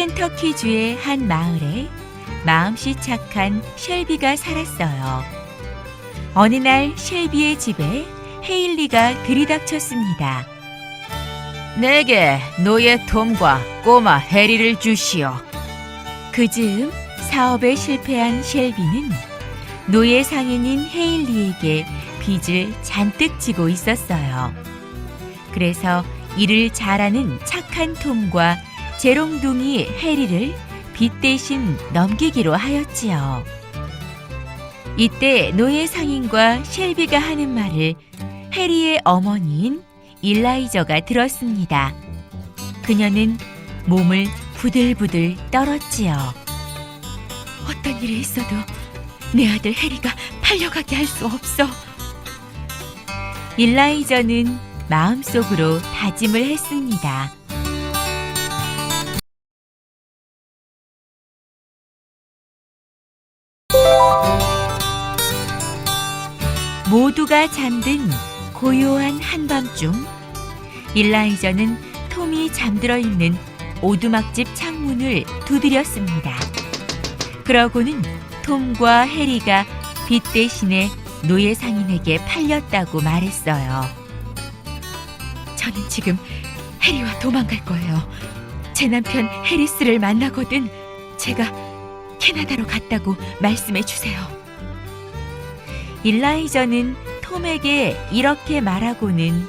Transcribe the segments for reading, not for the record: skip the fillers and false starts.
켄터키주의 한 마을에 마음씨 착한 셸비가 살았어요. 어느 날 셸비의 집에 헤일리가 들이닥쳤습니다. 내게 노예 톰과 꼬마 해리를 주시오. 그 즈음 사업에 실패한 셸비는 노예 상인인 헤일리에게 빚을 잔뜩 지고 있었어요. 그래서 일을 잘하는 착한 톰과 재롱둥이 해리를 빚 대신 넘기기로 하였지요. 이때 노예 상인과 셸비가 하는 말을 해리의 어머니인 일라이저가 들었습니다. 그녀는 몸을 부들부들 떨었지요. 어떤 일이 있어도 내 아들 해리가 팔려가게 할 수 없어. 일라이저는 마음속으로 다짐을 했습니다. 모두가 잠든 고요한 한밤중, 일라이저는 톰이 잠들어 있는 오두막집 창문을 두드렸습니다. 그러고는 톰과 해리가 빚 대신에 노예 상인에게 팔렸다고 말했어요. 저는 지금 해리와 도망갈 거예요. 제 남편 해리스를 만나거든 제가 캐나다로 갔다고 말씀해 주세요. 일라이저는 톰에게 이렇게 말하고는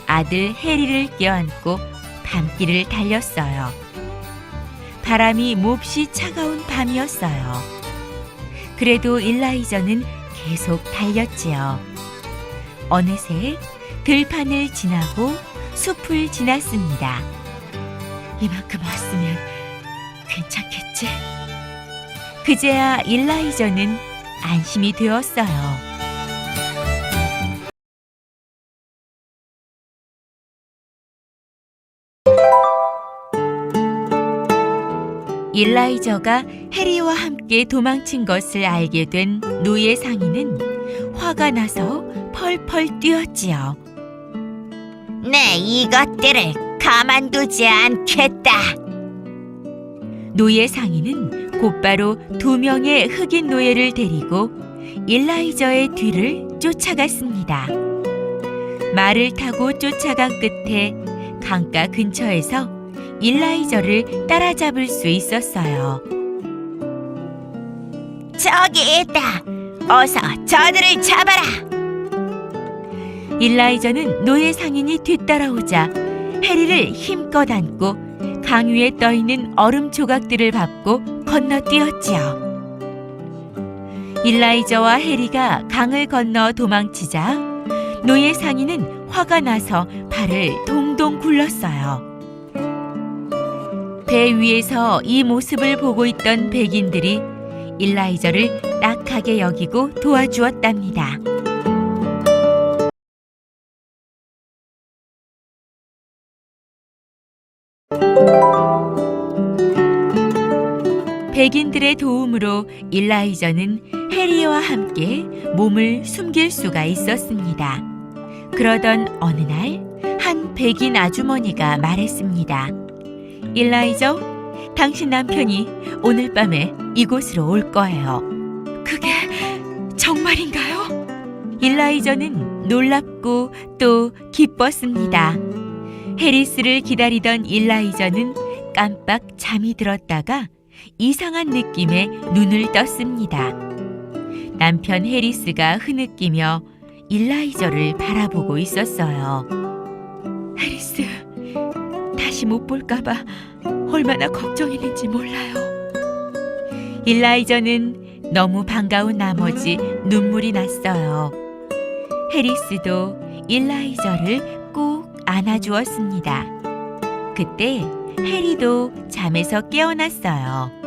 아들 해리를 껴안고 밤길을 달렸어요. 바람이 몹시 차가운 밤이었어요. 그래도 일라이저는 계속 달렸지요. 어느새 들판을 지나고 숲을 지났습니다. 이만큼 왔으면 괜찮겠지? 그제야 일라이저는 안심이 되었어요. 일라이저가 해리와 함께 도망친 것을 알게 된 노예 상인은 화가 나서 펄펄 뛰었지요. 내 이것들을 가만두지 않겠다. 노예 상인은 곧바로 2명의 흑인 노예를 데리고 일라이저의 뒤를 쫓아갔습니다. 말을 타고 쫓아간 끝에 강가 근처에서 일라이저를 따라잡을 수 있었어요. 저기 있다. 어서 저들을 잡아라. 일라이저는 노예 상인이 뒤따라오자 해리를 힘껏 안고 강 위에 떠있는 얼음 조각들을 밟고 건너뛰었지요. 일라이저와 해리가 강을 건너 도망치자 노예 상인은 화가 나서 발을 동동 굴렀어요. 배 위에서 이 모습을 보고 있던 백인들이 일라이저를 딱하게 여기고 도와주었답니다. 백인들의 도움으로 일라이저는 해리와 함께 몸을 숨길 수가 있었습니다. 그러던 어느 날 한 백인 아주머니가 말했습니다. 일라이저, 당신 남편이 오늘 밤에 이곳으로 올 거예요. 그게 정말인가요? 일라이저는 놀랍고 또 기뻤습니다. 해리스를 기다리던 일라이저는 깜빡 잠이 들었다가 이상한 느낌에 눈을 떴습니다. 남편 해리스가 흐느끼며 일라이저를 바라보고 있었어요. 해리스, 다시 못 볼까봐 얼마나 걱정했는지 몰라요. 일라이저는 너무 반가운 나머지 눈물이 났어요. 해리스도 일라이저를 꼭 안아주었습니다. 그때 해리도 잠에서 깨어났어요.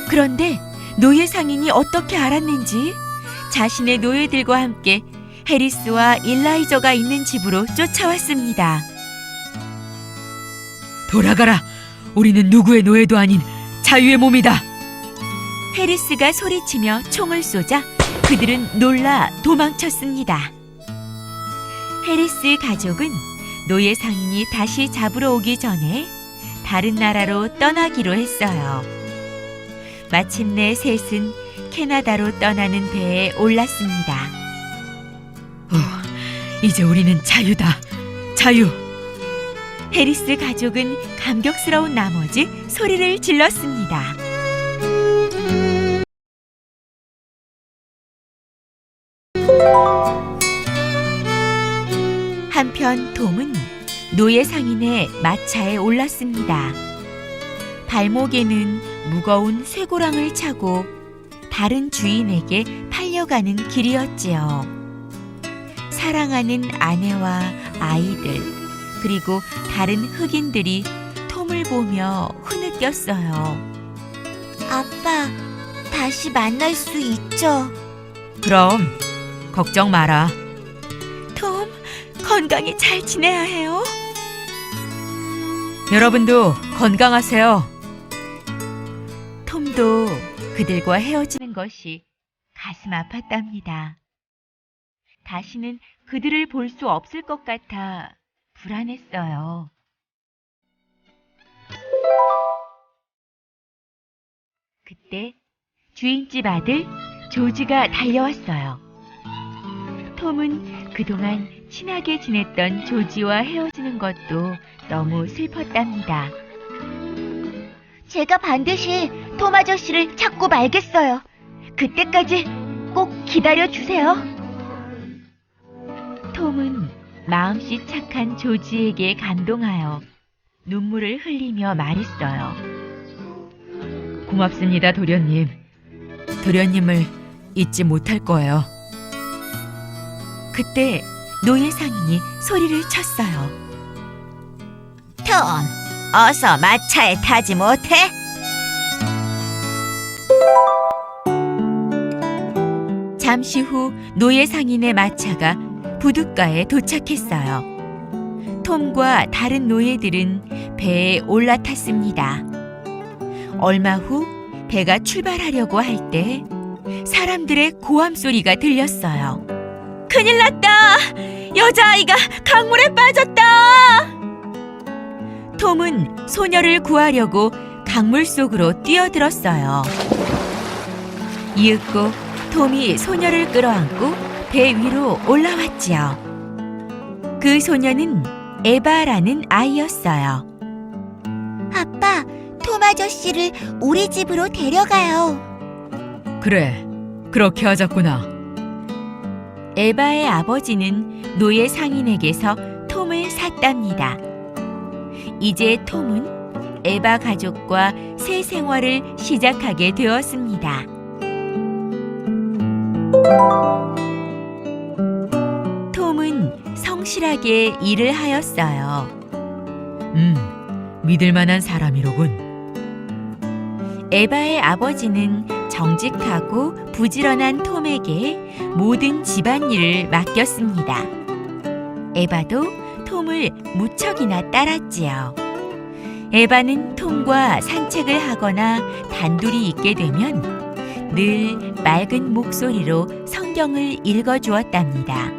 그런데 노예 상인이 어떻게 알았는지 자신의 노예들과 함께 해리스와 일라이저가 있는 집으로 쫓아왔습니다. 돌아가라! 우리는 누구의 노예도 아닌 자유의 몸이다! 해리스가 소리치며 총을 쏘자 그들은 놀라 도망쳤습니다. 해리스 가족은 노예 상인이 다시 잡으러 오기 전에 다른 나라로 떠나기로 했어요. 마침내 셋은 캐나다로 떠나는 배에 올랐습니다. 이제 우리는 자유다. 자유. 해리스 가족은 감격스러운 나머지 소리를 질렀습니다. 한편 톰은 노예 상인의 마차에 올랐습니다. 발목에는 무거운 쇠고랑을 차고 다른 주인에게 팔려가는 길이었지요. 사랑하는 아내와 아이들, 그리고 다른 흑인들이 톰을 보며 흐느꼈어요. 아빠, 다시 만날 수 있죠? 그럼 걱정 마라. 톰, 건강히 잘 지내야 해요. 여러분도 건강하세요. 톰도 그들과 헤어지는 것이 가슴 아팠답니다. 다시는 그들을 볼 수 없을 것 같아 불안했어요. 그때 주인집 아들 조지가 달려왔어요. 톰은 그동안 친하게 지냈던 조지와 헤어지는 것도 너무 슬펐답니다. 제가 반드시 톰 아저씨를 찾고 말겠어요. 그때까지 꼭 기다려주세요. 톰은 마음씨 착한 조지에게 감동하여 눈물을 흘리며 말했어요. 고맙습니다, 도련님. 도련님을 잊지 못할 거예요. 그때 노예 상인이 소리를 쳤어요. 톰, 어서 마차에 타지 못해? 잠시 후 노예 상인의 마차가 부둣가에 도착했어요. 톰과 다른 노예들은 배에 올라탔습니다. 얼마 후 배가 출발하려고 할 때 사람들의 고함 소리가 들렸어요. 큰일 났다! 여자아이가 강물에 빠졌다! 톰은 소녀를 구하려고 강물 속으로 뛰어들었어요. 이윽고 톰이 소녀를 끌어안고 배 위로 올라왔지요. 그 소녀는 에바라는 아이였어요. 아빠, 톰 아저씨를 우리 집으로 데려가요. 그래, 그렇게 하자꾸나. 에바의 아버지는 노예 상인에게서 톰을 샀답니다. 이제 톰은 에바 가족과 새 생활을 시작하게 되었습니다. 톰은 성실하게 일을 하였어요. 믿을 만한 사람이로군. 에바의 아버지는 정직하고 부지런한 톰에게 모든 집안일을 맡겼습니다. 에바도 톰을 무척이나 따랐지요. 에바는 톰과 산책을 하거나 단둘이 있게 되면 늘 맑은 목소리로 성경을 읽어주었답니다.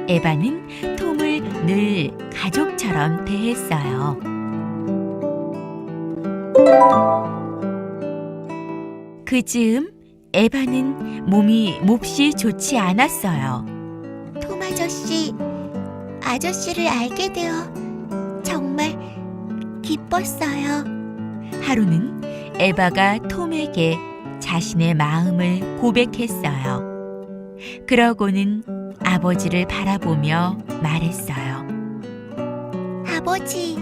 에바는 톰을 늘 가족처럼 대했어요. 그 즈음 에바는 몸이 몹시 좋지 않았어요. 톰 아저씨를 알게 되어 정말 기뻤어요. 하루는 에바가 톰에게 자신의 마음을 고백했어요. 그러고는 아버지를 바라보며 말했어요. 아버지,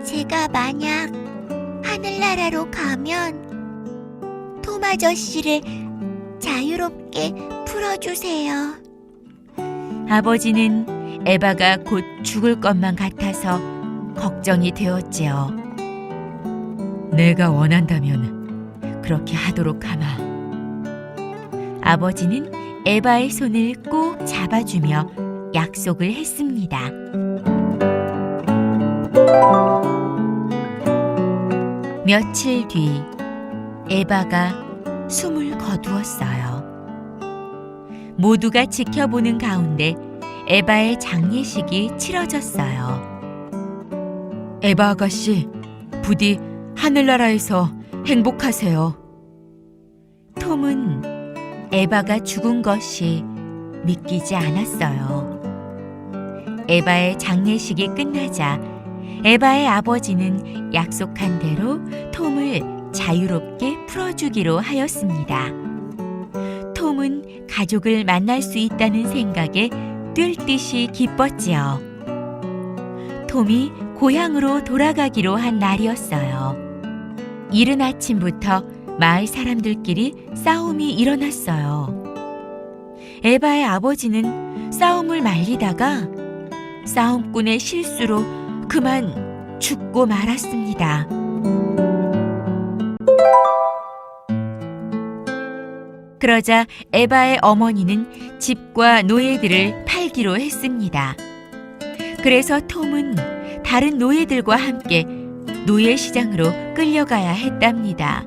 제가 만약 하늘나라로 가면 톰 아저씨를 자유롭게 풀어주세요. 아버지는 에바가 곧 죽을 것만 같아서 걱정이 되었지요. 내가 원한다면 그렇게 하도록 하마. 아버지는 에바의 손을 꼭 잡아주며 약속을 했습니다. 며칠 뒤 에바가 숨을 거두었어요. 모두가 지켜보는 가운데 에바의 장례식이 치러졌어요. 에바 아가씨, 부디 하늘나라에서 행복하세요. 톰은 에바가 죽은 것이 믿기지 않았어요. 에바의 장례식이 끝나자 에바의 아버지는 약속한 대로 톰을 자유롭게 풀어주기로 하였습니다. 톰은 가족을 만날 수 있다는 생각에 뛸 듯이 기뻤지요. 톰이 고향으로 돌아가기로 한 날이었어요. 이른 아침부터 마을 사람들끼리 싸움이 일어났어요. 에바의 아버지는 싸움을 말리다가 싸움꾼의 실수로 그만 죽고 말았습니다. 그러자 에바의 어머니는 집과 노예들을 팔기로 했습니다. 그래서 톰은 다른 노예들과 함께 노예 시장으로 끌려가야 했답니다.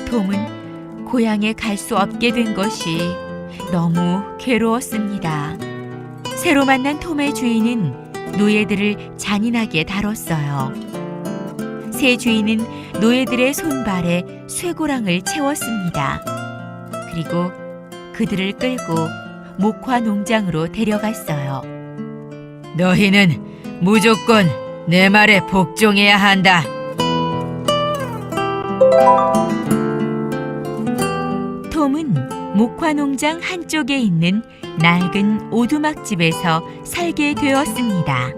톰은 고향에 갈 수 없게 된 것이 너무 괴로웠습니다. 새로 만난 톰의 주인은 노예들을 잔인하게 다뤘어요. 새 주인은 노예들의 손발에 쇠고랑을 채웠습니다. 그리고 그들을 끌고 목화 농장으로 데려갔어요. 너희는 무조건 내 말에 복종해야 한다. 톰은 목화 농장 한쪽에 있는 낡은 오두막집에서 살게 되었습니다.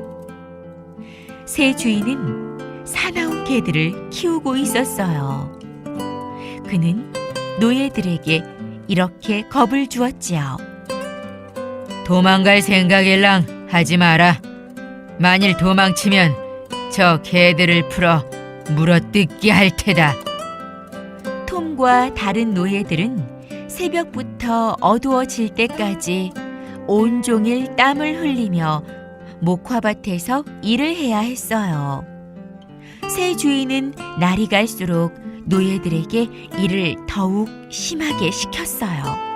새 주인은 사나운 개들을 키우고 있었어요. 그는 노예들에게 이렇게 겁을 주었지요. 도망갈 생각일랑 하지 마라. 만일 도망치면 저 개들을 풀어 물어뜯게 할 테다. 톰과 다른 노예들은 새벽부터 어두워질 때까지 온종일 땀을 흘리며 목화밭에서 일을 해야 했어요. 새 주인은 날이 갈수록 노예들에게 일을 더욱 심하게 시켰어요.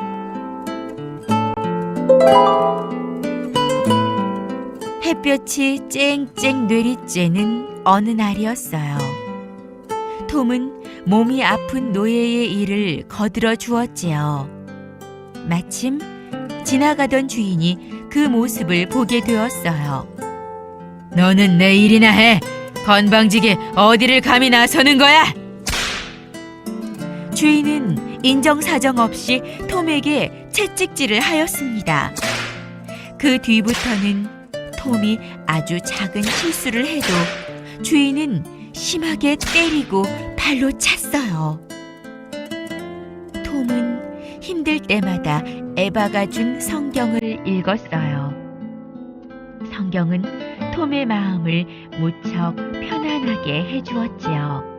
햇볕이 쨍쨍 내리쬐는 어느 날이었어요. 톰은 몸이 아픈 노예의 일을 거들어 주었지요. 마침 지나가던 주인이 그 모습을 보게 되었어요. 너는 내 일이나 해. 건방지게 어디를 감히 나서는 거야? 주인은 인정사정 없이 톰에게 채찍질을 하였습니다. 그 뒤부터는 톰이 아주 작은 실수를 해도 주인은 심하게 때리고 발로 찼어요. 톰은 힘들 때마다 에바가 준 성경을 읽었어요. 성경은 톰의 마음을 무척 편안하게 해주었지요.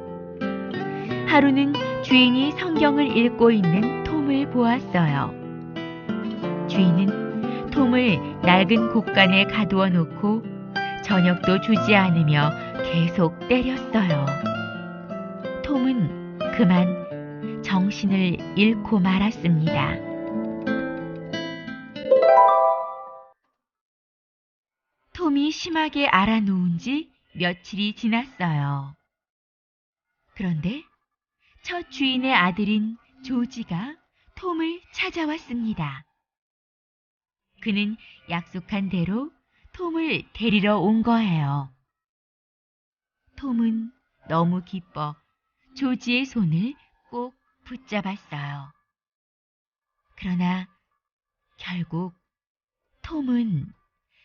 하루는 주인이 성경을 읽고 있는 톰을 보았어요. 주인은 톰을 낡은 곳간에 가두어 놓고 저녁도 주지 않으며 계속 때렸어요. 톰은 그만 정신을 잃고 말았습니다. 톰이 심하게 알아놓은 지 며칠이 지났어요. 그런데 첫 주인의 아들인 조지가 톰을 찾아왔습니다. 그는 약속한 대로 톰을 데리러 온 거예요. 톰은 너무 기뻐 조지의 손을 꼭 붙잡았어요. 그러나 결국 톰은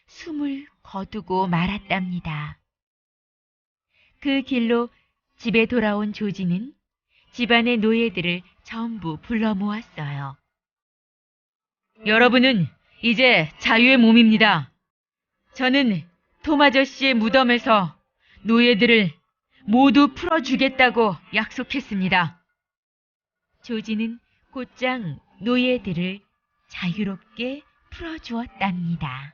숨을 거두고 말았답니다. 그 길로 집에 돌아온 조지는 집안의 노예들을 전부 불러 모았어요. 여러분은 이제 자유의 몸입니다. 저는 톰 아저씨의 무덤에서 노예들을 모두 풀어주겠다고 약속했습니다. 조지는 곧장 노예들을 자유롭게 풀어주었답니다.